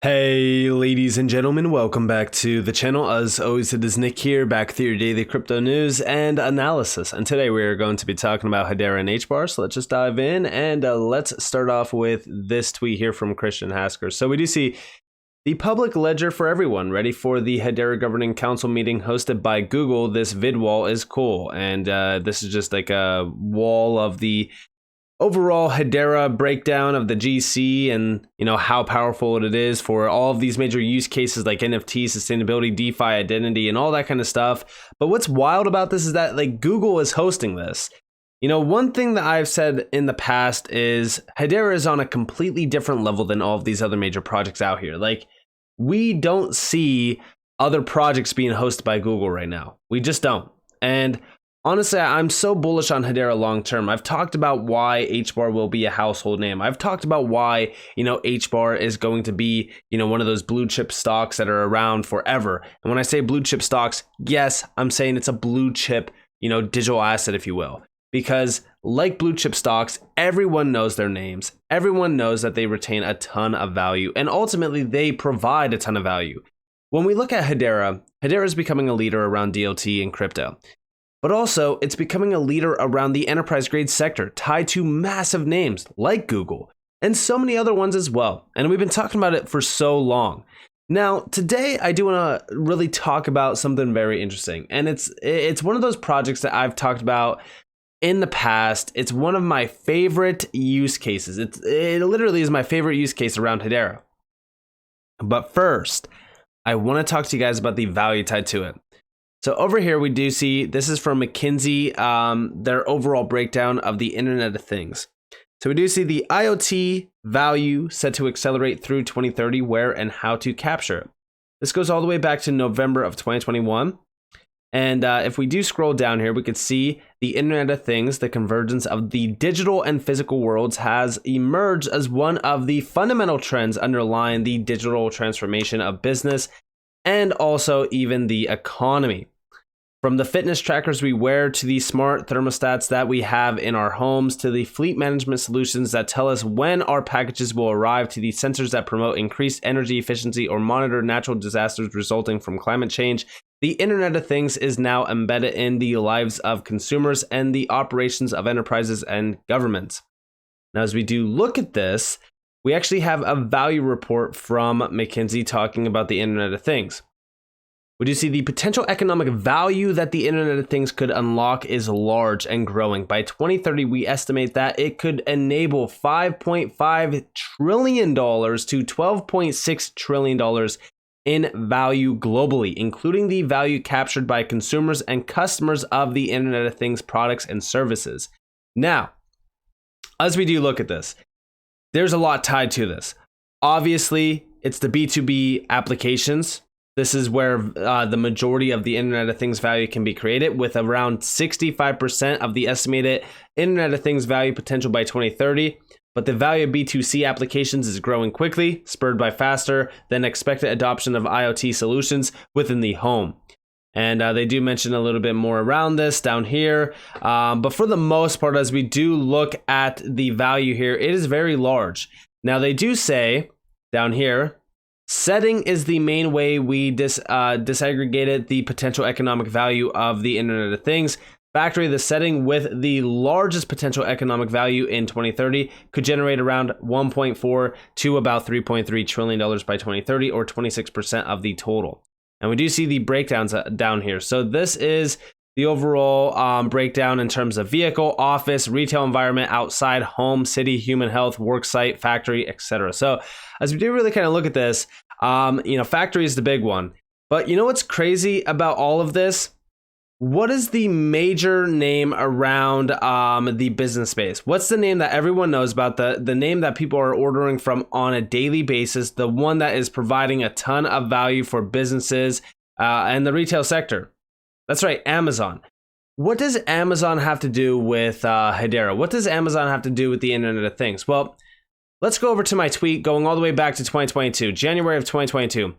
Hey ladies and gentlemen, welcome back to the channel. As always, it is Nick here, back with your daily crypto news and analysis. And today we are going to be talking about Hedera and HBAR. So let's just dive in and let's start off with this tweet here from Christian Hasker. So we do see the public ledger for everyone ready for the Hedera Governing Council meeting hosted by Google. This vid wall is cool. And this is just like a wall of the overall Hedera breakdown of the GC and how powerful it is for all of these major use cases like NFT, sustainability, DeFi, identity, and all that kind of stuff. But what's wild about this is that Google is hosting this. One thing that I've said in the past is Hedera is on a completely different level than all of these other major projects out here. We don't see other projects being hosted by Google right now. We just don't. And honestly, I'm so bullish on Hedera long term. I've talked about why HBAR will be a household name. I've talked about why, HBAR is going to be, one of those blue chip stocks that are around forever. And when I say blue chip stocks, yes, I'm saying it's a blue chip, digital asset, if you will. Because like blue chip stocks, everyone knows their names. Everyone knows that they retain a ton of value, and ultimately they provide a ton of value. When we look at Hedera, Hedera is becoming a leader around DLT and crypto. But also, it's becoming a leader around the enterprise grade sector, tied to massive names like Google and so many other ones as well. And we've been talking about it for so long. Now, today, I do want to really talk about something very interesting. And it's one of those projects that I've talked about in the past. It's one of my favorite use cases. It literally is my favorite use case around Hedera. But first, I want to talk to you guys about the value tied to it. So over here, we do see, this is from McKinsey, their overall breakdown of the Internet of Things. So we do see the IoT value set to accelerate through 2030, where and how to capture it. This goes all the way back to November of 2021. And if we do scroll down here, we could see the Internet of Things, the convergence of the digital and physical worlds, has emerged as one of the fundamental trends underlying the digital transformation of business and also even the economy. From the fitness trackers we wear to the smart thermostats that we have in our homes to the fleet management solutions that tell us when our packages will arrive to the sensors that promote increased energy efficiency or monitor natural disasters resulting from climate change, the Internet of Things is now embedded in the lives of consumers and the operations of enterprises and governments. Now, as we do look at this, we actually have a value report from McKinsey talking about the Internet of Things. We do see the potential economic value that the Internet of Things could unlock is large and growing. By 2030, we estimate that it could enable $5.5 trillion to $12.6 trillion in value globally, including the value captured by consumers and customers of the Internet of Things products and services. Now, as we do look at this, there's a lot tied to this. Obviously, it's the B2B applications. This is where the majority of the Internet of Things value can be created, with around 65% of the estimated Internet of Things value potential by 2030. But the value of B2C applications is growing quickly, spurred by faster than expected adoption of IoT solutions within the home. And they do mention a little bit more around this down here. But for the most part, as we do look at the value here, it is very large. Now, they do say down here, setting is the main way we disaggregated the potential economic value of the Internet of Things. Factory, the setting with the largest potential economic value in 2030 could generate around 1.4 to about $3.3 trillion by 2030, or 26% of the total. And we do see the breakdowns down here. So this is the overall breakdown in terms of vehicle, office, retail environment, outside, home, city, human health, work site, factory, etc. So as we do really kind of look at this, factory is the big one. But what's crazy about all of this? What is the major name around the business space? What's the name that everyone knows about, the name that people are ordering from on a daily basis, the one that is providing a ton of value for businesses and the retail sector? That's right, Amazon. What does Amazon have to do with Hedera? What does Amazon have to do with the Internet of Things? Well, let's go over to my tweet going all the way back to 2022, January of 2022.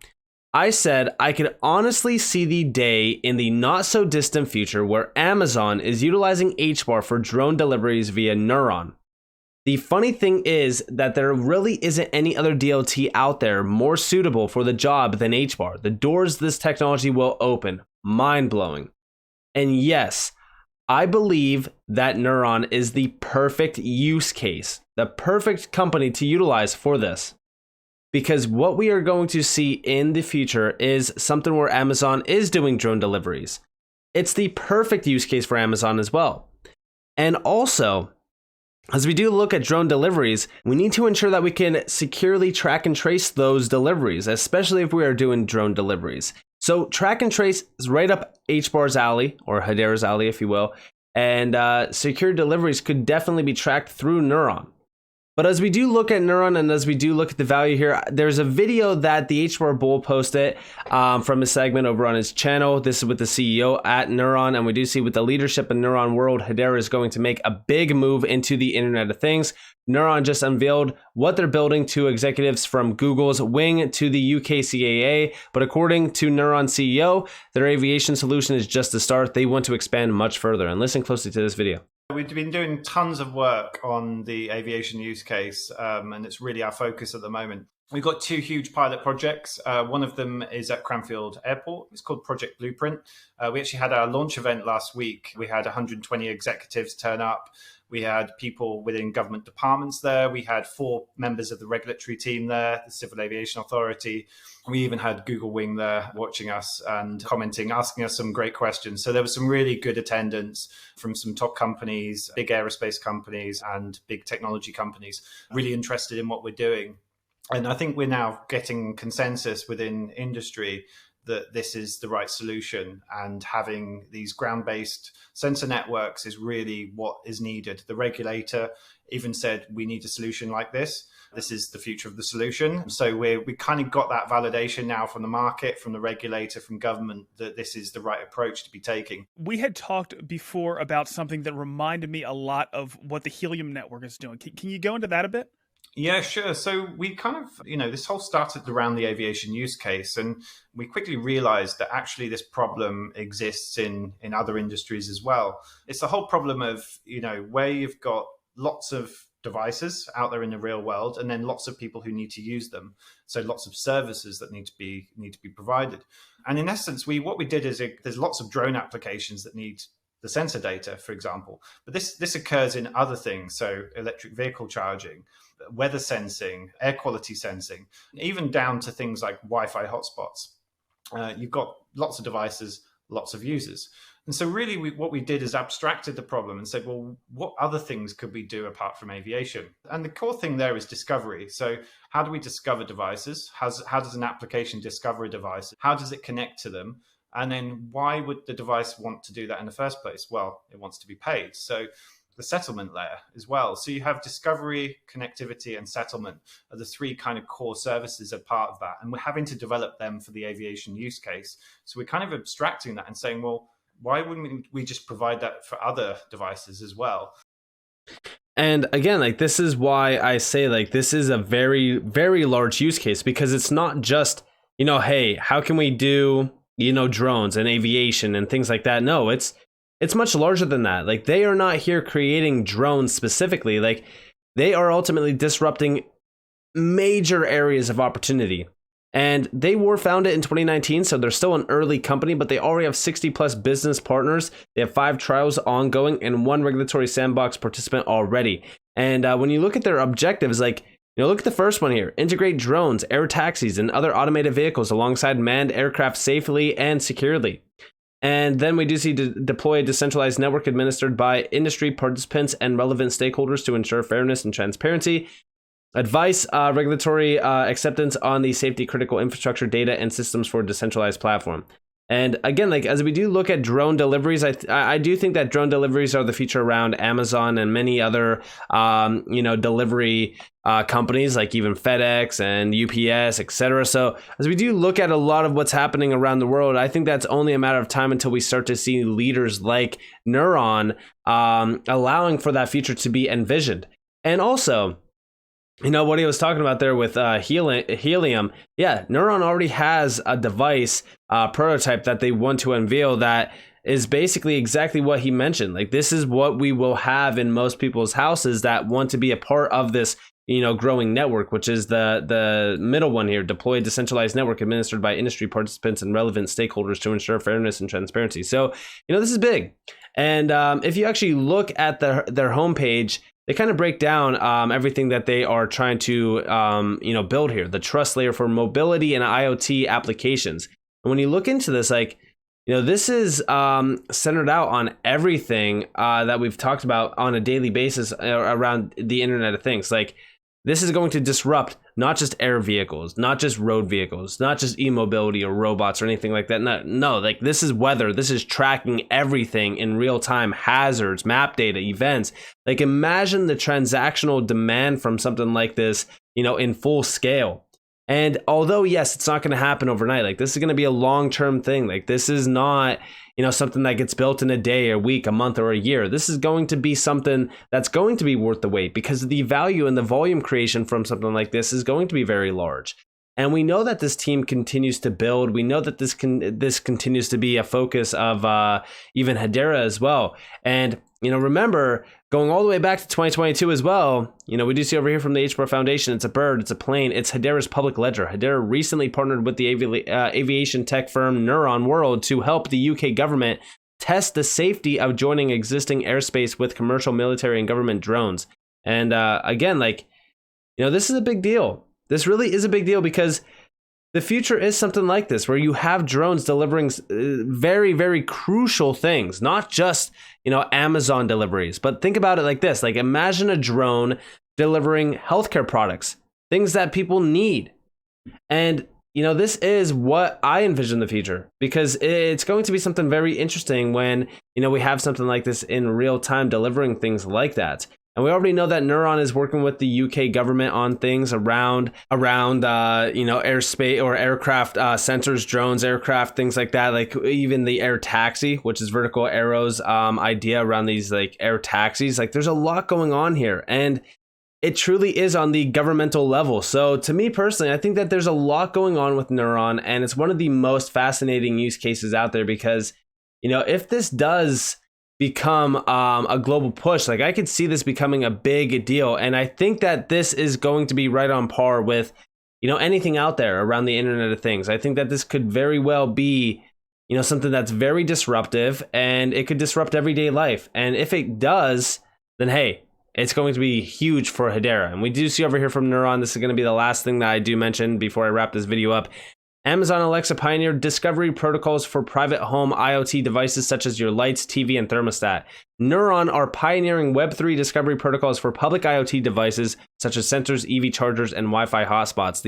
I said I could honestly see the day in the not so distant future where Amazon is utilizing HBAR for drone deliveries via Neuron. The funny thing is that there really isn't any other DLT out there more suitable for the job than HBAR. The doors this technology will open, mind-blowing. And yes, I believe that Neuron is the perfect use case, the perfect company to utilize for this. Because what we are going to see in the future is something where Amazon is doing drone deliveries. It's the perfect use case for Amazon as well. And also, as we do look at drone deliveries, we need to ensure that we can securely track and trace those deliveries, especially if we are doing drone deliveries. So track and trace is right up HBAR's alley, or Hedera's alley, if you will. And secure deliveries could definitely be tracked through Neuron. But as we do look at Neuron and as we do look at the value here, there's a video that the HBAR Bull posted from a segment over on his channel. This is with the CEO at Neuron, and we do see with the leadership in Neuron world, Hedera is going to make a big move into the Internet of Things. Neuron just unveiled what they're building to executives from Google's wing to the UK CAA, but according to Neuron CEO, their aviation solution is just the start. They want to expand much further, and listen closely to this video. We've been doing tons of work on the aviation use case, and it's really our focus at the moment. We've got two huge pilot projects. One of them is at Cranfield Airport. It's called Project Blueprint. We actually had our launch event last week. We had 120 executives turn up. We had people within government departments there. We had 4 members of the regulatory team there, the Civil Aviation Authority. We even had Google Wing there watching us and commenting, asking us some great questions. So there was some really good attendance from some top companies, big aerospace companies and big technology companies, really interested in what we're doing. And I think we're now getting consensus within industry that this is the right solution, and having these ground-based sensor networks is really what is needed. The regulator even said we need a solution like this. This is the future of the solution. So we kind of got that validation now from the market, from the regulator, from government, that this is the right approach to be taking. We had talked before about something that reminded me a lot of what the Helium network is doing. Can you go into that a bit? Yeah, sure. So we kind of, this whole started around the aviation use case, and we quickly realized that actually this problem exists in other industries as well. It's the whole problem of, where you've got lots of devices out there in the real world, and then lots of people who need to use them. So lots of services that need to be provided. And in essence, what we did is there's lots of drone applications that need the sensor data, for example. But this occurs in other things, so electric vehicle charging, weather sensing, air quality sensing, even down to things like Wi-Fi hotspots. You've got lots of devices, lots of users. And so really what we did is abstracted the problem and said, well, what other things could we do apart from aviation? And the core thing there is discovery. So how do we discover devices? How does an application discover a device? How does it connect to them? And then why would the device want to do that in the first place? Well, it wants to be paid. So the settlement layer as well. So you have discovery, connectivity, and settlement are the 3 kind of core services are part of that. And we're having to develop them for the aviation use case. So we're kind of abstracting that and saying, well, why wouldn't we just provide that for other devices as well? And again, this is why I say, this is a very, very large use case, because it's not just, hey, how can we do, drones and aviation and things like that? No, it's much larger than that. They are not here creating drones specifically. They are ultimately disrupting major areas of opportunity. And they were founded in 2019, so they're still an early company, but they already have 60 plus business partners. They have 5 trials ongoing and 1 regulatory sandbox participant already. And when you look at their objectives, look at the first one here: integrate drones, air taxis, and other automated vehicles alongside manned aircraft safely and securely. And then we do see deploy a decentralized network administered by industry participants and relevant stakeholders to ensure fairness and transparency. Advice, regulatory acceptance on the safety critical infrastructure, data, and systems for a decentralized platform. And again, as we do look at drone deliveries, I do think that drone deliveries are the future around Amazon and many other, delivery companies like even FedEx and UPS, etc. So as we do look at a lot of what's happening around the world, I think that's only a matter of time until we start to see leaders like Neuron allowing for that future to be envisioned. And also, what he was talking about there with helium. Yeah, Neuron already has a device prototype that they want to unveil that is basically exactly what he mentioned. Like, this is what we will have in most people's houses that want to be a part of this, growing network, which is the middle one here: deployed decentralized network administered by industry participants and relevant stakeholders to ensure fairness and transparency. So, this is big. And if you actually look at their homepage, they kind of break down everything that they are trying to build here: the trust layer for mobility and IoT applications. And when you look into this, this is centered out on everything that we've talked about on a daily basis around the Internet of Things. Like, this is going to disrupt not just air vehicles, not just road vehicles, not just e-mobility or robots or anything like that. No, like, this is weather. This is tracking everything in real time: hazards, map data, events. Like, imagine the transactional demand from something like this, in full scale. And although, yes, it's not going to happen overnight, like, this is going to be a long-term thing. Like, this is not, something that gets built in a day, a week, a month, or a year. This is going to be something that's going to be worth the wait, because the value and the volume creation from something like this is going to be very large. And we know that this team continues to build. We know that this continues to be a focus of even Hedera as well. And, remember, going all the way back to 2022 as well, we do see over here from the HBAR Foundation, it's a bird, it's a plane, it's Hedera's public ledger. Hedera recently partnered with the aviation tech firm Neuron World to help the UK government test the safety of joining existing airspace with commercial, military, and government drones. And again, this is a big deal. This really is a big deal, because the future is something like this, where you have drones delivering very, very crucial things, not just, Amazon deliveries. But think about it like this: like, imagine a drone delivering healthcare products, things that people need. And, this is what I envision the future, because it's going to be something very interesting when, we have something like this in real time delivering things like that. And we already know that Neuron is working with the UK government on things around airspace or aircraft sensors, drones, aircraft, things like that. Like, even the air taxi, which is Vertical Arrow's idea around these, like, air taxis. Like, there's a lot going on here, and it truly is on the governmental level. So to me personally, I think that there's a lot going on with Neuron, and it's one of the most fascinating use cases out there, because, if this does become a global push, like, I could see this becoming a big deal. And I think that this is going to be right on par with, anything out there around the Internet of Things. I think that this could very well be, something that's very disruptive, and it could disrupt everyday life. And if it does, then hey, it's going to be huge for Hedera. And we do see over here from Neuron, this is going to be the last thing that I do mention before I wrap this video up. Amazon Alexa pioneered discovery protocols for private home IoT devices such as your lights, TV, and thermostat. Neuron are pioneering Web3 discovery protocols for public IoT devices such as sensors, EV chargers, and Wi-Fi hotspots.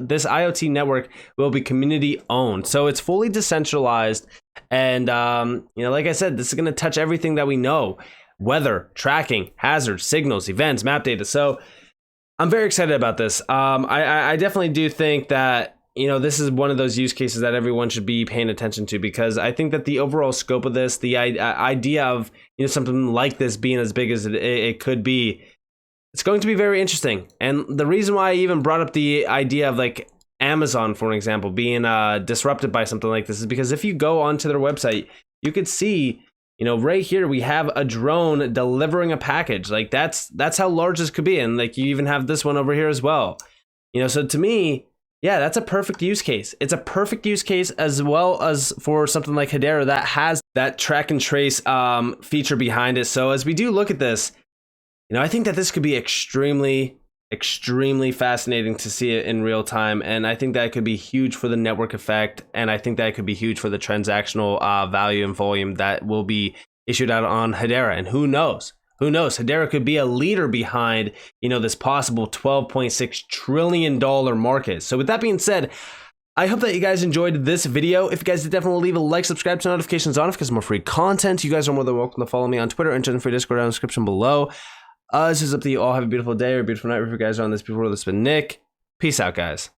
This IoT network will be community owned, so it's fully decentralized. And like I said, this is going to touch everything that we know: weather, tracking, hazards, signals, events, map data. So I'm very excited about this. I definitely do think that this is one of those use cases that everyone should be paying attention to, because I think that the overall scope of this, the idea of something like this being as big as it could be, it's going to be very interesting. And the reason why I even brought up the idea of, like, Amazon, for example, being disrupted by something like this is because if you go onto their website, you could see, right here we have a drone delivering a package. Like, that's how large this could be. And, like, you even have this one over here as well. So to me, yeah, that's a perfect use case. It's a perfect use case, as well as for something like Hedera that has that track and trace feature behind it. So as we do look at this, I think that this could be extremely, extremely fascinating to see it in real time. And I think that could be huge for the network effect. And I think that could be huge for the transactional value and volume that will be issued out on Hedera. And who knows? Who knows? Hedera could be a leader behind, this possible $12.6 trillion market. So with that being said, I hope that you guys enjoyed this video. If you guys did, definitely leave a like, subscribe, turn notifications on because more free content. You guys are more than welcome to follow me on Twitter and join the free Discord down in the description below. This is up to you all. Have a beautiful day or a beautiful night. If you guys are on this before, this has been Nick. Peace out, guys.